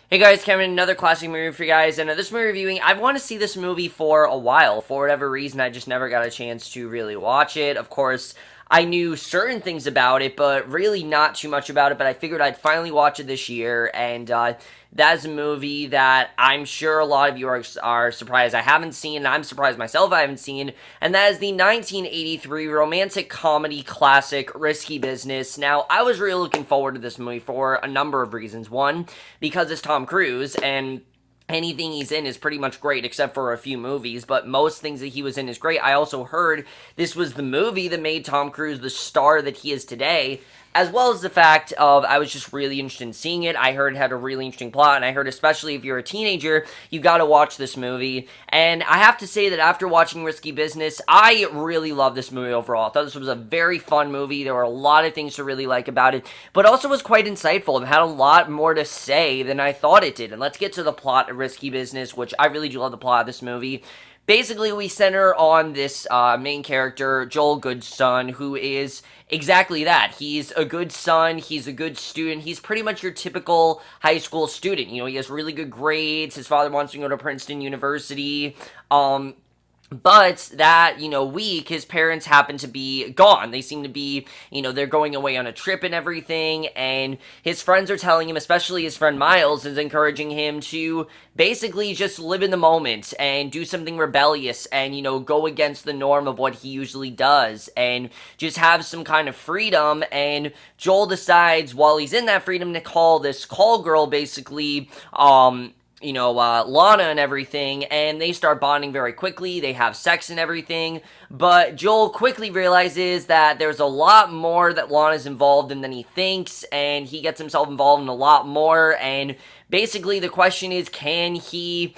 Hey guys, Cameron, another classic movie for you guys, and this movie reviewing, I want to see this movie for a while. For whatever reason, I just never got a chance to really watch it. Of course, I knew certain things about it, but really not too much about it, but I figured I'd finally watch it this year, and that is a movie that I'm sure a lot of you are surprised I haven't seen, and I'm surprised myself I haven't seen, and that is the 1983 romantic comedy classic, Risky Business. Now, I was really looking forward to this movie for a number of reasons. One, because it's Tom Cruise, and anything he's in is pretty much great except for a few movies, but most things that he was in is great. I also heard this was the movie that made Tom Cruise the star that he is today, as well as the fact of I was just really interested in seeing it. I heard it had a really interesting plot, and I heard especially if you're a teenager, you got to watch this movie. And I have to say that after watching Risky Business, I really love this movie overall. I thought this was a very fun movie. There were a lot of things to really like about it, but also was quite insightful and had a lot more to say than I thought it did. And let's get to the plot of Risky Business, which I really do love the plot of this movie. Basically, we center on this main character, Joel Goodson, who is exactly that. He's a good son, he's a good student, he's pretty much your typical high school student. You know, he has really good grades, his father wants to go to Princeton University, but that, week, his parents happen to be gone. They seem to be, they're going away on a trip and everything, and his friends are telling him, especially his friend Miles, is encouraging him to basically just live in the moment and do something rebellious and, go against the norm of what he usually does and just have some kind of freedom. And Joel decides, while he's in that freedom, to call this call girl, basically, Lana and everything, and they start bonding very quickly. They have sex and everything, but Joel quickly realizes that there's a lot more that Lana's involved in than he thinks, and he gets himself involved in a lot more, and basically the question is, can he,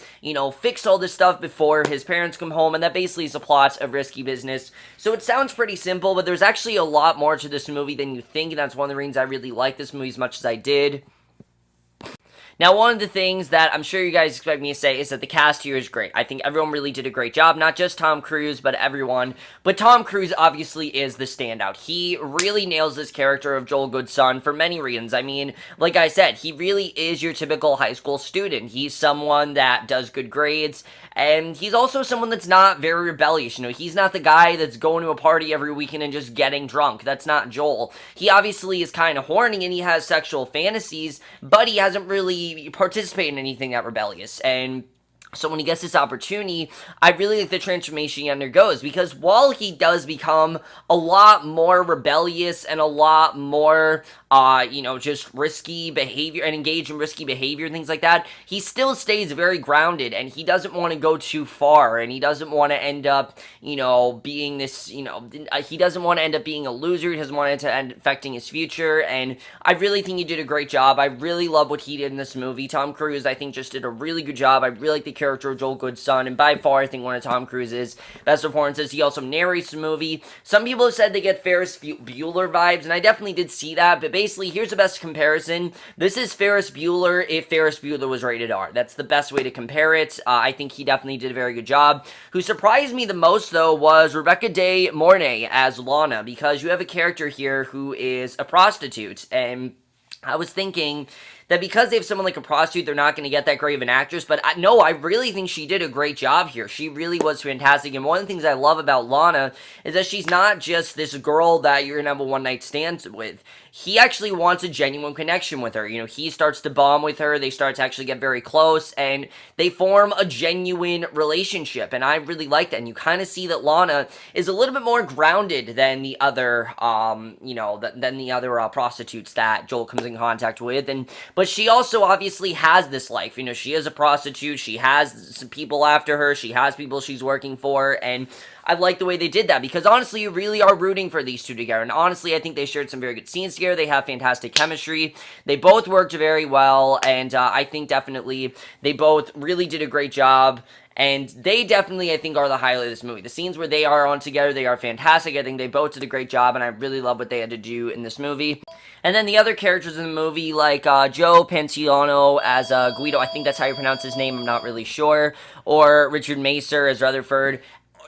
fix all this stuff before his parents come home? And that basically is the plot of Risky Business. So it sounds pretty simple, but there's actually a lot more to this movie than you think, and that's one of the reasons I really like this movie as much as I did. Now, one of the things that I'm sure you guys expect me to say is that the cast here is great. I think everyone really did a great job, not just Tom Cruise, but everyone. But Tom Cruise obviously is the standout. He really nails this character of Joel Goodson for many reasons. I mean, like I said, he really is your typical high school student. He's someone that does good grades, and he's also someone that's not very rebellious. He's not the guy that's going to a party every weekend and just getting drunk. That's not Joel. He obviously is kind of horny and he has sexual fantasies, but he hasn't really participated in anything that rebellious. And so when he gets this opportunity, I really like the transformation he undergoes, because while he does become a lot more rebellious and a lot more, just risky behavior and engage in risky behavior and things like that, he still stays very grounded, and he doesn't want to go too far, and he doesn't want to end up, being this, he doesn't want to end up being a loser. He doesn't want it to end affecting his future, and I really think he did a great job. I really love what he did in this movie. Tom Cruise, I think, just did a really good job. I really like the character of Joel Goodson, and by far, I think one of Tom Cruise's best performances. He also narrates the movie. Some people have said they get Ferris Bueller vibes, and I definitely did see that, but basically, here's the best comparison. This is Ferris Bueller if Ferris Bueller was rated R. That's the best way to compare it. I think he definitely did a very good job. Who surprised me the most, though, was Rebecca de Mornay as Lana, because you have a character here who is a prostitute, and I was thinking that because they have someone like a prostitute, they're not going to get that great of an actress, but no, I really think she did a great job here. She really was fantastic, and one of the things I love about Lana is that she's not just this girl that you're going to have a one-night stand with. He actually wants a genuine connection with her. He starts to bond with her, they start to actually get very close, and they form a genuine relationship, and I really like that, and you kind of see that Lana is a little bit more grounded than the other, prostitutes that Joel comes in contact with, but she also obviously has this life. She is a prostitute, she has some people after her, she has people she's working for, and I like the way they did that, because honestly, you really are rooting for these two together, and honestly, I think they shared some very good scenes together. They have fantastic chemistry. They both worked very well, and I think definitely they both really did a great job. And they definitely, I think, are the highlight of this movie. The scenes where they are on together, they are fantastic. I think they both did a great job, and I really love what they had to do in this movie. And then the other characters in the movie, like Joe Pantoliano as Guido, I think that's how you pronounce his name, I'm not really sure, or Richard Macer as Rutherford.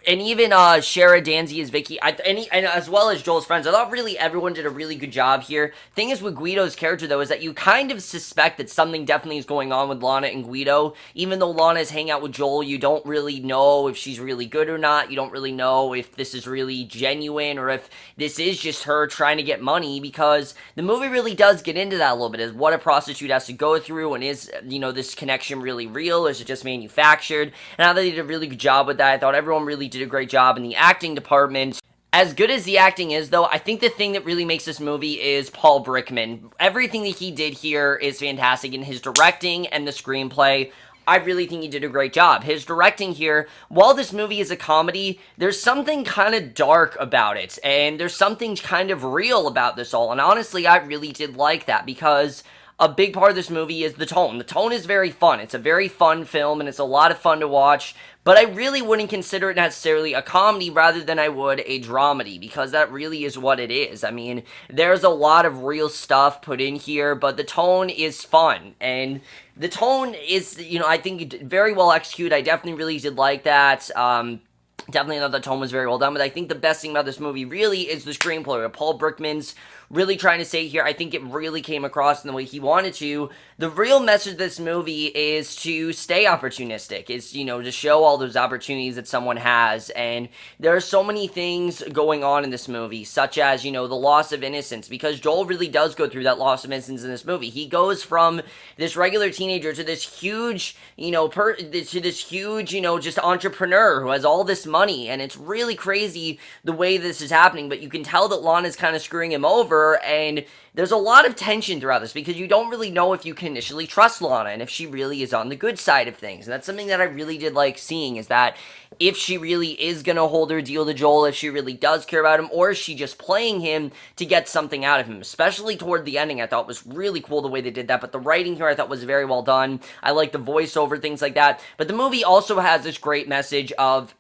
and even Shara Danzy as Vicky, and as well as Joel's friends. I thought really everyone did a really good job here. Thing is with Guido's character though is that you kind of suspect that something definitely is going on with Lana and Guido. Even though Lana is hanging out with Joel, you don't really know if she's really good or not. You don't really know if this is really genuine or if this is just her trying to get money, because the movie really does get into that a little bit, is what a prostitute has to go through, and is, this connection really real, or is it just manufactured? And I thought they did a really good job with that. I thought everyone really did a great job in the acting department. As good as the acting is, though, I think the thing that really makes this movie is Paul Brickman. Everything that he did here is fantastic in his directing and the screenplay. I really think he did a great job. His directing here, while this movie is a comedy, there's something kind of dark about it, and there's something kind of real about this all, and honestly, I really did like that, because a big part of this movie is the tone. The tone is very fun. It's a very fun film, and it's a lot of fun to watch, but I really wouldn't consider it necessarily a comedy rather than I would a dramedy, because that really is what it is. I mean, there's a lot of real stuff put in here, but the tone is fun, and the tone is, I think very well executed. I definitely really did like that. Definitely thought the tone was very well done, but I think the best thing about this movie really is the screenplay. Paul Brickman's really trying to say here, I think it really came across in the way he wanted to. The real message of this movie is to stay opportunistic, is, to show all those opportunities that someone has, and there are so many things going on in this movie, such as, the loss of innocence, because Joel really does go through that loss of innocence in this movie. He goes from this regular teenager to this huge, just entrepreneur who has all this money, and it's really crazy the way this is happening, but you can tell that Lana's kind of screwing him over, and there's a lot of tension throughout this, because you don't really know if you can initially trust Lana, and if she really is on the good side of things, and that's something that I really did like seeing, is that if she really is gonna hold her deal to Joel, if she really does care about him, or is she just playing him to get something out of him, especially toward the ending. I thought was really cool the way they did that, but the writing here I thought was very well done. I like the voiceover, things like that, but the movie also has this great message of,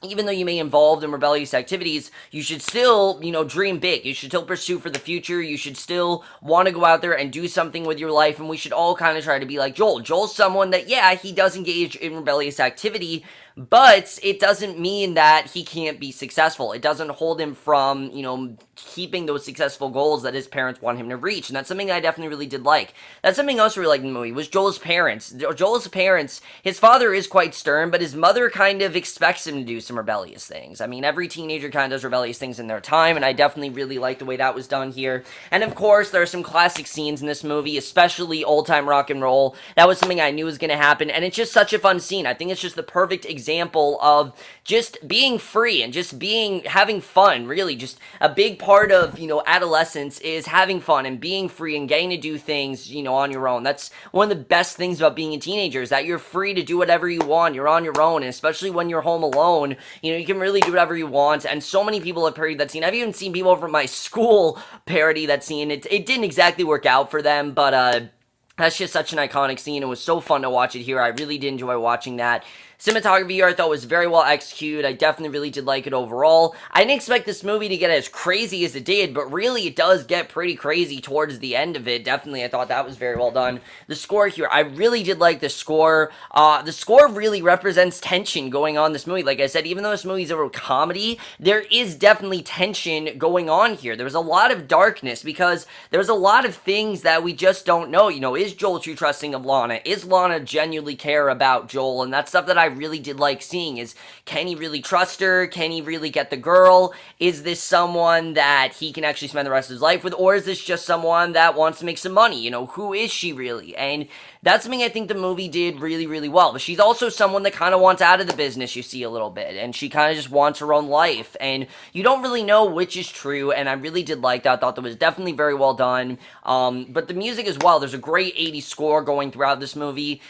even though you may be involved in rebellious activities, you should still, dream big. You should still pursue for the future. You should still want to go out there and do something with your life, and we should all kind of try to be like Joel. Joel's someone that, yeah, he does engage in rebellious activity, but it doesn't mean that he can't be successful. It doesn't hold him from, keeping those successful goals that his parents want him to reach, and that's something I definitely really did like. That's something else I really liked in the movie, was Joel's parents. Joel's parents, his father is quite stern, but his mother kind of expects him to do some rebellious things. I mean, every teenager kind of does rebellious things in their time, and I definitely really like the way that was done here. And of course, there are some classic scenes in this movie, especially old-time rock and roll. That was something I knew was going to happen, and it's just such a fun scene. I think it's just the perfect example of just being free and just having fun, really. Just a big part of, adolescence is having fun and being free and getting to do things, on your own. That's one of the best things about being a teenager, is that you're free to do whatever you want. You're on your own, and especially when you're home alone, you can really do whatever you want, and so many people have parodied that scene. I've even seen people from my school parody that scene. It didn't exactly work out for them, but, that's just such an iconic scene. It was so fun to watch it here. I really did enjoy watching that. Cinematography here I thought was very well executed. I definitely really did like it overall. I didn't expect this movie to get as crazy as it did, but really it does get pretty crazy towards the end of it. Definitely, I thought that was very well done. The score here, I really did like the score. The score really represents tension going on in this movie. Like I said, even though this movie is a comedy, there is definitely tension going on here. There was a lot of darkness, because there's a lot of things that we just don't know. Is Joel too trusting of Lana? Is Lana genuinely care about Joel? And that's stuff that I really did like seeing, is, can he really trust her? Can he really get the girl? Is this someone that he can actually spend the rest of his life with, or is this just someone that wants to make some money? Who is she really? And that's something I think the movie did really, really well. But she's also someone that kind of wants out of the business, you see a little bit, and she kind of just wants her own life, and you don't really know which is true, and I really did like that. I thought that was definitely very well done. But the music as well, there's a great 80s score going throughout this movie.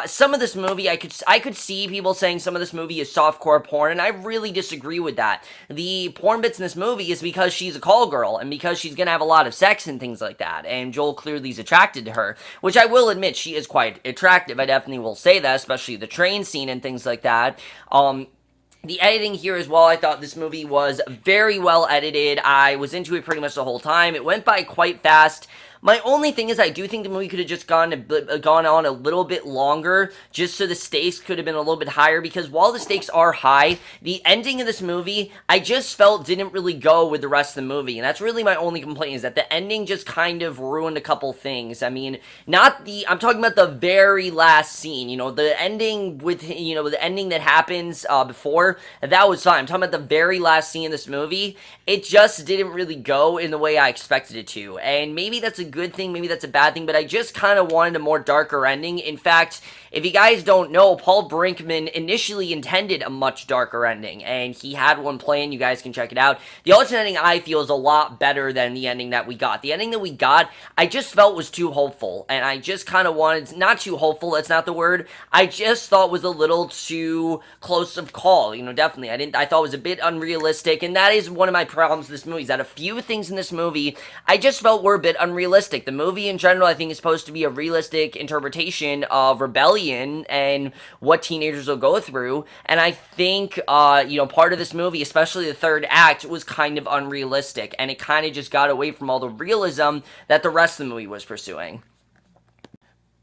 Some of this movie, I could see people saying some of this movie is softcore porn, and I really disagree with that. The porn bits in this movie is because she's a call girl, and because she's gonna have a lot of sex and things like that, and Joel clearly is attracted to her, which I will admit, she is quite attractive. I definitely will say that, especially the train scene and things like that. The editing here as well, I thought this movie was very well edited. I was into it pretty much the whole time. It went by quite fast, My only thing is I do think the movie could have just gone on a little bit longer, just so the stakes could have been a little bit higher, because while the stakes are high, the ending of this movie, I just felt didn't really go with the rest of the movie, and that's really my only complaint, is that the ending just kind of ruined a couple things. I mean, I'm talking about the very last scene, the ending with, the ending that happens before, that was fine. I'm talking about the very last scene in this movie. It just didn't really go in the way I expected it to, and maybe that's a good thing, maybe that's a bad thing, but I just kind of wanted a more darker ending. In fact, if you guys don't know, Paul Brinkman initially intended a much darker ending, and he had one planned. You guys can check it out. The alternate ending, I feel, is a lot better than the ending that we got. The ending that we got, I just felt was too hopeful, and I just kind of wanted, not too hopeful, that's not the word, I just thought was a little too close of call, definitely. I thought it was a bit unrealistic, and that is one of my problems with this movie, is that a few things in this movie, I just felt were a bit unrealistic. The movie in general, I think, is supposed to be a realistic interpretation of rebellion and what teenagers will go through, and I think, part of this movie, especially the third act, was kind of unrealistic, and it kind of just got away from all the realism that the rest of the movie was pursuing.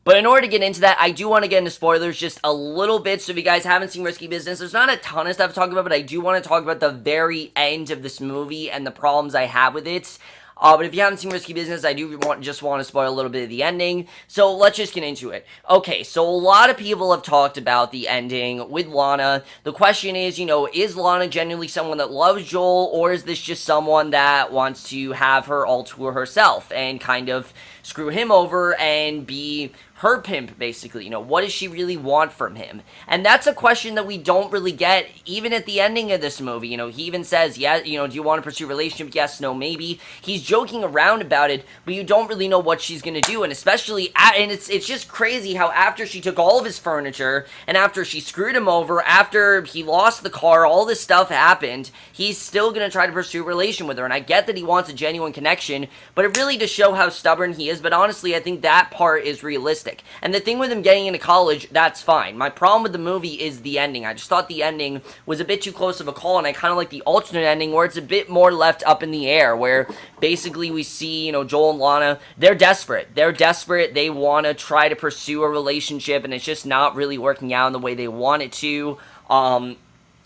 But in order to get into that, I do want to get into spoilers just a little bit, so if you guys haven't seen Risky Business, there's not a ton of stuff to talk about, but I do want to talk about the very end of this movie and the problems I have with it. But if you haven't seen Risky Business, I do just want to spoil a little bit of the ending, so let's just get into it. Okay, so a lot of people have talked about the ending with Lana. The question is, is Lana genuinely someone that loves Joel, or is this just someone that wants to have her all to herself and kind of screw him over and be her pimp, basically? What does she really want from him? And that's a question that we don't really get, even at the ending of this movie. He even says, yeah, do you want to pursue a relationship? Yes, no, maybe. He's joking around about it, but you don't really know what she's gonna do, and especially, and it's just crazy how after she took all of his furniture, and after she screwed him over, after he lost the car, all this stuff happened, he's still gonna try to pursue a relation with her, and I get that he wants a genuine connection, but it really does show how stubborn he is, but honestly, I think that part is realistic. And the thing with him getting into college, that's fine. My problem with the movie is the ending. I just thought the ending was a bit too close of a call, and I kind of like the alternate ending where it's a bit more left up in the air, where basically we see, Joel and Lana, they're desperate. They're desperate. They want to try to pursue a relationship, and it's just not really working out in the way they want it to.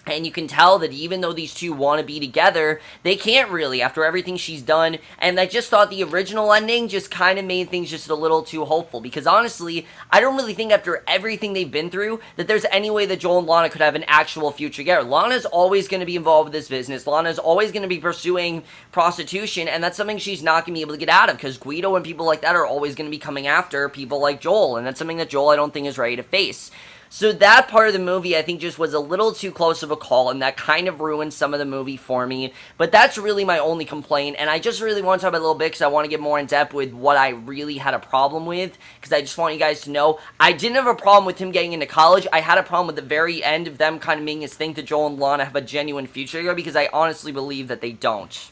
And you can tell that even though these two want to be together, they can't really after everything she's done. And I just thought the original ending just kind of made things just a little too hopeful. Because honestly, I don't really think after everything they've been through that there's any way that Joel and Lana could have an actual future together. Lana's always going to be involved with this business. Lana's always going to be pursuing prostitution. And that's something she's not going to be able to get out of. Because Guido and people like that are always going to be coming after people like Joel. And that's something that Joel, I don't think, is ready to face. So that part of the movie, I think, just was a little too close of a call, and that kind of ruined some of the movie for me. But that's really my only complaint, and I just really want to talk about it a little bit because I want to get more in depth with what I really had a problem with, because I just want you guys to know, I didn't have a problem with him getting into college. I had a problem with the very end of them kind of making us think that Joel and Lana have a genuine future together, because I honestly believe that they don't.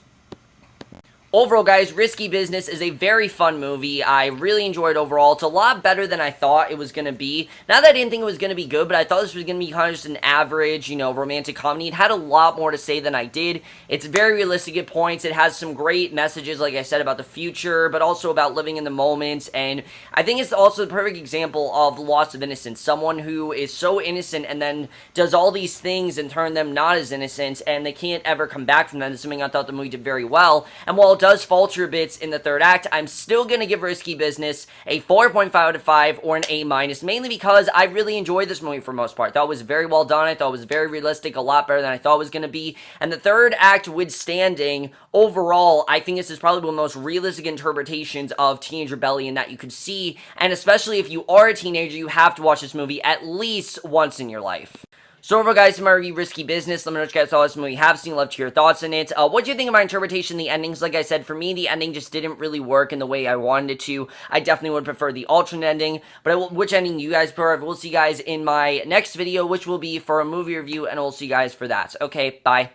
Overall, guys, Risky Business is a very fun movie. I really enjoyed it overall. It's a lot better than I thought it was going to be. Not that I didn't think it was going to be good, but I thought this was going to be kind of just an average, romantic comedy. It had a lot more to say than I did. It's very realistic at points. It has some great messages, like I said, about the future, but also about living in the moment. And I think it's also the perfect example of loss of innocence. Someone who is so innocent and then does all these things and turn them not as innocent, and they can't ever come back from that. That's something I thought the movie did very well. And while it does falter bits in the third act, I'm still going to give Risky Business a 4.5 out of 5 or an A-, mainly because I really enjoyed this movie for the most part. I thought it was very well done. I thought it was very realistic, a lot better than I thought it was going to be. And the third act withstanding, overall, I think this is probably one of the most realistic interpretations of teenage rebellion that you could see. And especially if you are a teenager, you have to watch this movie at least once in your life. So overall, guys, my review, Risky Business. Let me know what you guys saw this movie have seen. Love to hear your thoughts on it. What do you think of my interpretation of the endings? Like I said, for me, the ending just didn't really work in the way I wanted it to. I definitely would prefer the alternate ending. But which ending you guys prefer? We'll see you guys in my next video, which will be for a movie review, and we'll see you guys for that. Okay, bye.